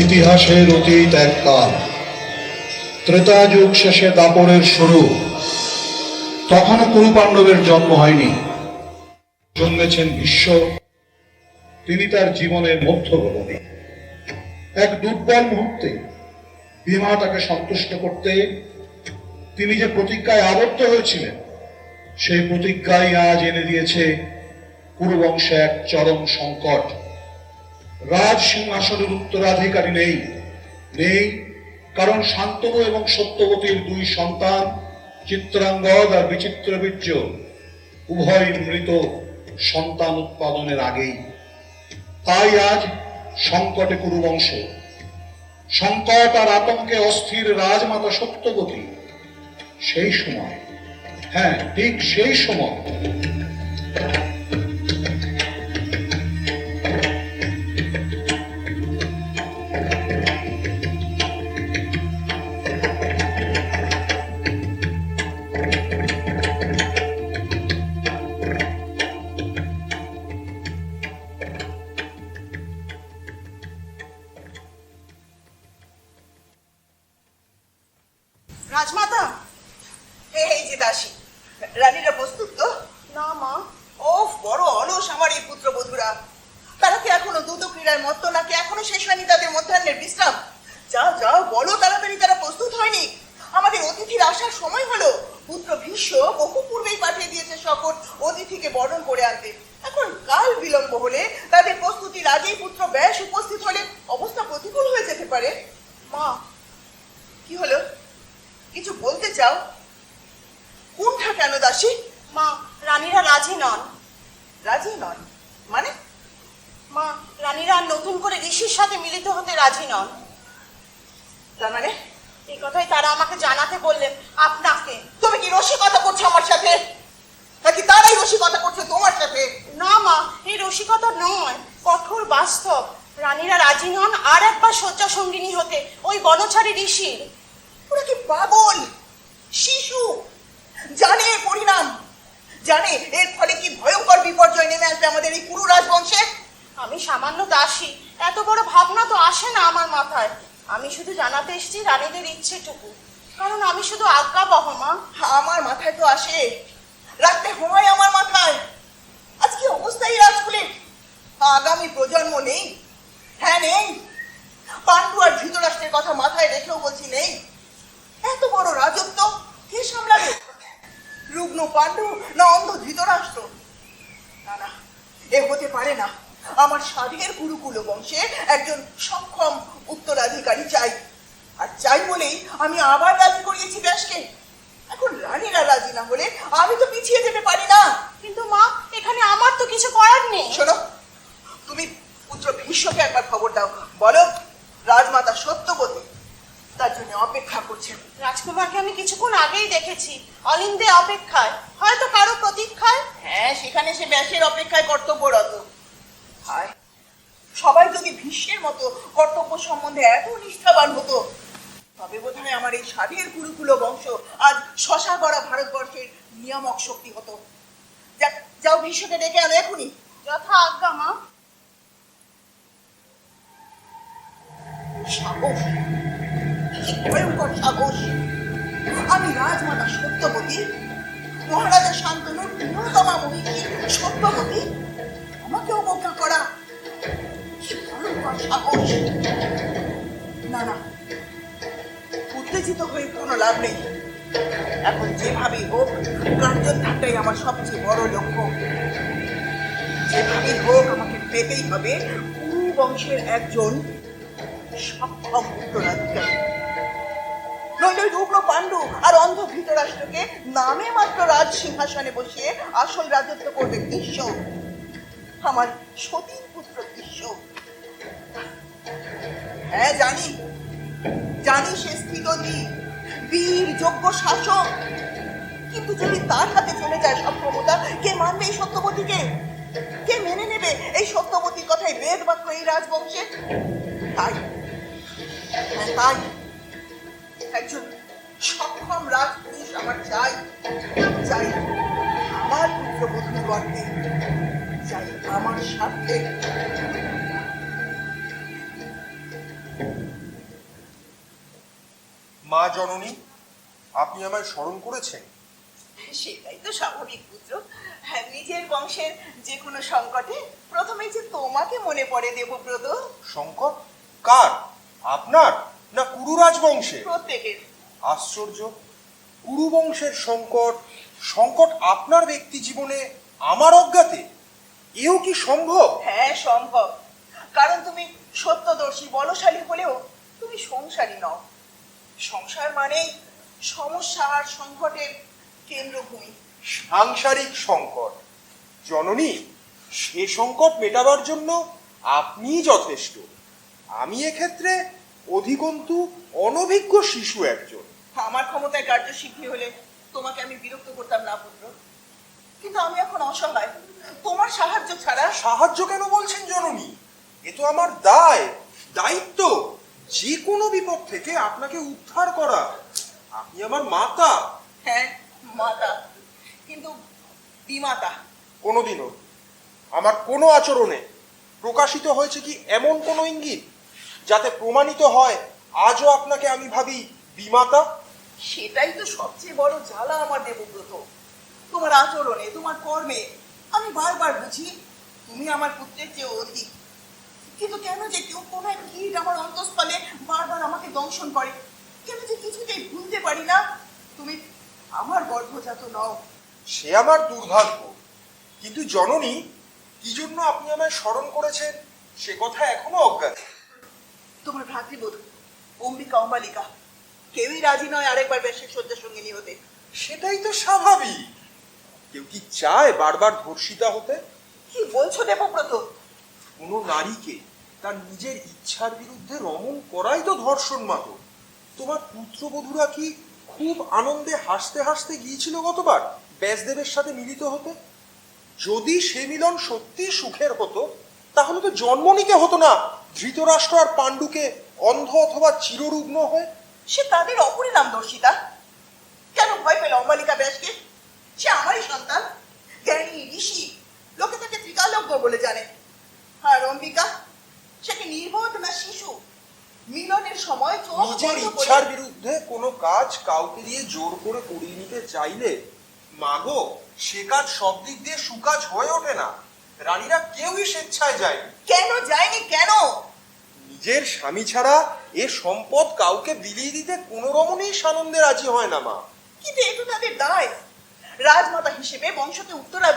ইতিহাসের অতীত এক কাল, ত্রেতা যুগ শেষে দাপরের শুরু। তখনও কুরু পাণ্ডবের জন্ম হয়নি, জন্মেছেন ভীষ্ম। তিনি তার জীবনের মধ্যগগনে এক দুর্বল মুহূর্তে ভীমা তাকে সন্তুষ্ট করতে তিনি যে প্রতিজ্ঞায় আবদ্ধ হয়েছিলেন, সেই প্রতিজ্ঞাই আজ এনে দিয়েছে কুরুবংশে এক চরম সংকট। রাজ সিংহাসনের উত্তরাধিকারী নেই, কারণ শান্তনু এবং সত্যবতীর দুই সন্তান চিত্রাঙ্গদ আর বিচিত্রবীর্য উভয় মৃত সন্তান উৎপাদনের আগেই। তাই আজ সংকটে কুরুবংশ, সংকট আর আতঙ্কে অস্থির রাজমাতা সত্যবতী। সেই সময়, হ্যাঁ ঠিক সেই সময় রাজমাতা, এই যে দাসী, রানীরা প্রস্তুত তো? না মা। ও বড় অলস আমার এই পুত্রবধূরা। তারা কি এখনো দ্রুত ক্রীড়ায় মত্ত, নাকি এখনো শেষ হয়নি তাদের মধ্যাহ্নের বিশ্রাম? যাও যাও, বলো তাড়াতাড়ি তারা প্রস্তুত হয়নি। আমাদের অতিথির আসার সময় হলো। পুত্র ভীষ্ম বহু পূর্বেই পাঠিয়ে দিয়েছে সকল অতিথিকে বরণ করে আনতে। এখন কাল বিলম্ব হলে, তাদের প্রস্তুতির আগেই পুত্র ব্যাস উপস্থিত হলে অবস্থা প্রতিকূল হয়ে যেতে পারে। মা, কি হলো? কিছু বলতে চাও? কোনটা কেন দাসী? মা, রানীরা রাজি নন। রাজি নন মানে? মা, রানীরা নতুন করে ঋষির সাথে মিলিত হতে রাজি নন। তার মানে? এই কথাই তারা আমাকে জানাতে বললেন আপনাকে। তুমি কি রসিকতা করছো আমার সাথে, নাকি তারাই রসিকতা করছে তোমার সাথে? না মা, এই রসিকতা নয়, কঠোর বাস্তব। রানীরা রাজি নন আর একবার শয্যা সঙ্গিনী হতে ওই বনচারী ঋষির। ওরা কি পাগল, শিশু? জানে পরিণাম, জানে এর ফলে কি ভয়ঙ্কর বিপর্যয় নেমে আসবে আমাদের এই পুরো রাজবংশে। আমি সামান্য দাসী, এত বড় ভাবনা তো আসে না আমার মাথায়। আমি শুধু জানাতে এসেছি রানীদের ইচ্ছেটুকু, কারণ আমি শুধু আজ্ঞাবহ মা। আমার মাথায় তো আসে, রাখতে হয় আমার মাথায়। আজ কি অবস্থায় রাজকুলের? আগামী প্রজন্ম নেই, হ্যাঁ নেই। পাণ্ডু আর ধৃতরাষ্ট্রের কথা মাথায় রেখেও বলছি নেই। এত বড় রাজত্ব কে সামলাবে? রুগ্ন পাণ্ডু না অন্ধ ধৃতরাষ্ট্র? না না, এ হতে পারে না। আমার সাধের কুরুকুল বংশে একজন সক্ষম উত্তরাধিকারী চাই, আর চাই বলেই আমি আবার রাজি করিয়েছি ব্যাসকে। এখন রানীরা রাজি না হলে আমি তো পিছিয়ে যেতে পারি না। কিন্তু মা, এখানে আমার তো কিছু করার নেই। শোনো, তুমি পুত্র ভীষ্মকে একবার খবর দাও, বলো রাজমাতা সত্যবতী তার জন্য অপেক্ষা করছেন। রাজকুমারকে আমি কিছুক্ষণ আগেই দেখেছি, অলিন্দে অপেক্ষায়, হয়তো কারো প্রতীক্ষায়। হ্যাঁ, সেখানে সে ব্যাসের অপেক্ষায় কর্তব্যরত। হায়, সবাই যদি ভীষ্মের মতো কর্তব্য সম্বন্ধে এত নিষ্ঠাবান হতো, তবে বোধহয় আমার এই সাধের কুরুকুল বংশ আজ শশা গড়া ভারতবর্ষের নিয়ামক শক্তি হতো। যাও, ভীষ্মকে ডেকে আনো এখনই। যথা আজ্ঞা মা। সাহস, কি ভয়ঙ্কর সাহস! আমি রাজমাতা সত্যবতী, মহারাজা শান্তনুর প্রিয়তমা মহিষী সত্যবতী, আমাকে অবজ্ঞা করা! কি ভয়ঙ্কর সাহস! না না, উত্তেজিত হয়ে কোনো লাভ নেই। এখন যেভাবেই হোক কার্যধারটাই আমার সবচেয়ে বড় লক্ষ্য। যেভাবেই হোক আমাকে পেতেই হবে কুরু বংশের একজন সক্ষম উত্তরাধিকারী। নইলে রুগ্ন পাণ্ডু আর অন্ধ ধৃতরাষ্ট্রকে নামে মাত্র রাজ সিংহাসনে বসিয়ে আসল রাজত্ব করবে ভীষ্ম, আমার সতীর পুত্র ভীষ্ম। হ্যাঁ জানি, জানি সে স্থিতধী, বীর, যোগ্য শাসক। কিন্তু যদি তার হাতে চলে যায় সব ক্ষমতা, কে মানবে এই সত্যবতীকে? কে মেনে নেবে এই সত্যবতীর কথাই বেদ বাক্য এই রাজবংশে? তাই তাই একজন সক্ষম রাজপুরুষ আমার চাই। চাই আমার পুত্রবধূর গর্তে, চাই আমার স্বার্থে। মা জননী, আপনি আমায় স্মরণ করেছেন? সেটাই তো স্বাভাবিক পুত্র। হ্যাঁ, নিজের বংশের যে কোনো সংকটে প্রথমেই যে তোমাকে মনে পড়ে দেবব্রত। সংকট কার? আপনার না কুরু রাজবংশে? প্রত্যেকের। আশ্চর্য, কুরু বংশের সংকট, সংকট আপনার ব্যক্তি জীবনে আমার অজ্ঞাতে, এও কি সম্ভব? হ্যাঁ, সম্ভব। কারণ তুমি সত্যদর্শী বলশালী হলেও তুমি সংসারী নও। সংসার মানেই সমস্যা আর সংকটের কেন্দ্রভূমি। সাংসারিক সংকট জননী, সে সংকট মেটাবার জন্য আপনিই যথেষ্ট। আমি এক্ষেত্রে অধিকন্তু অনভিজ্ঞ শিশু একজন। আমার ক্ষমতায় কার্যসিদ্ধি হলে তোমাকে আমি বিরক্ত করতাম না পুত্র, কিন্তু আমি এখন অসহায়। তোমার সাহায্য ছাড়া। সাহায্য কেন বলছেন জননী? এ তো আমার দায়, দায়িত্ব, যে কোনো বিপদ থেকে আপনাকে উদ্ধার করা। আপনি আমার মাতা। হ্যাঁ, মাতা, কিন্তু বিমাতা। কোনোদিনও আমার কোনো আচরণে প্রকাশিত হয়েছে কি এমন কোনো ইঙ্গিত যাতে প্রমাণিত হয় আজও আপনাকে আমি ভাবি বিমাতা? সেটাই তো সবচেয়ে বড় জ্বালা আমার দেবব্রত। তোমার আচরণে, তোমার কর্মে আমি বারবার বুঝি তুমি আমার পুত্রের চেয়ে অধিক। কিন্তু কেন যে কেউ কোনো এক কীট আমার অন্তঃস্থলে বারবার আমাকে দংশন করে, কেন যে কিছুতেই ভুলতে পারি না তুমি আমার গর্ভজাত নও। সে আমার দুর্ভাগ্য, কিন্তু জননী, কি জন্য আপনি আমায় স্মরণ করেছেন সে কথা এখনো অজ্ঞাত। তোমার ভ্রাতৃবোধ অম্বিকা অম্বালিকা কেউই রাজি নয় আরেকবার বেশের শয্যা সঙ্গিনী হতে। সেটাই তো স্বাভাবিক। কেউ কি চায় বারবার ধর্ষিতা হতে? কি বলছো দেবব্রত? কোনো নারীকে তার নিজের ইচ্ছার বিরুদ্ধে রমণ করাই তো ধর্ষণ মাত্র। তোমার পুত্রবধূরা কি খুব আনন্দে হাসতে হাসতে গিয়েছিল গতবার ব্যাসদেবের সাথে মিলিত হতে? যদি সে মিলন সত্যি সুখের হতো, তাহলে তো জন্ম নিতে হতো না ধৃতরাষ্ট্র আর পাণ্ডুকে অন্ধ অথবা চিররুগ্ন হয়ে। সে তাদের অপরিণাম দর্শিতা। কেন ভয় পেল অম্বালিকা ব্যাসকে? সে আমারই সন্তান, জ্ঞানী ঋষি, লোকে তাকে ত্রিকালজ্ঞ বলে জানে। আর অম্বিকা, সে কি নির্বোধ না শিশু? মিলনের সময় চোখ নিজের বন্ধ করে- ইচ্ছার বিরুদ্ধে কোনো কাজ কাউকে দিয়ে জোর করে করিয়ে নিতে চাইলে মাগো, সে কাজ সব দিক দিয়ে সুকাজ হয়ে ওঠে না। রানীরা কেউই স্বেচ্ছায় যায়। কেন যায়নি? কেন? নিজের স্বামী ছাড়া এ সম্পদ কাউকে বিলিয়ে দিতে কোনো রমণীই সানন্দে রাজি হয় না মা। কিন্তু এ তো তাদের দায়। রাজমাতা হিসেবে বংশকে উত্তরা